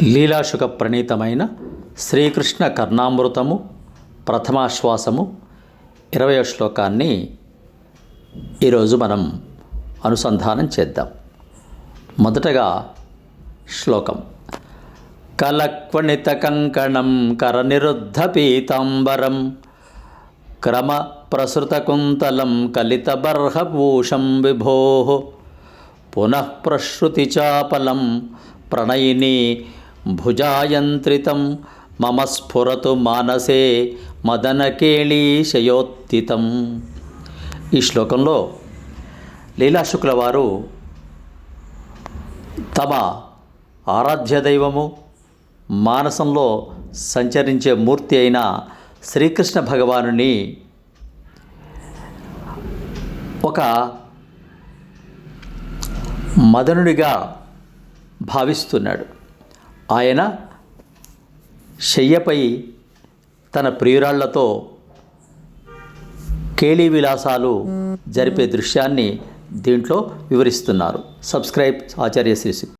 లీలాశుక ప్రణీతమైన శ్రీకృష్ణ కర్ణామృతము ప్రథమాశ్వాసము 20వ శ్లోకాన్ని ఈరోజు మనం అనుసంధానం చేద్దాం. మొదటగా శ్లోకం. కలక్వణిత కంకణం కరనిరుద్ధ పీతాంబరం క్రమ ప్రసృత కుంతలం కలిత బర్హభూషం విభో పునః ప్రశ్రుతి చాపలం ప్రణయిని భుజాయంత్రితం మమ స్ఫురతు మానసే మదనకేళీశయోత్థితం. ఈ శ్లోకంలో లీలాశుకుల వారు తమ ఆరాధ్య దైవము మానసంలో సంచరించే మూర్తి అయిన శ్రీకృష్ణ భగవానుని ఒక మదనుడిగా భావిస్తున్నాడు. ఆయన శయ్యపై తన ప్రియురాళ్లతో కేళీ విలాసాలు జరిపే దృశ్యాన్ని దీంట్లో వివరిస్తున్నారు. సబ్స్క్రైబ్ ఆచార్య శ్రీ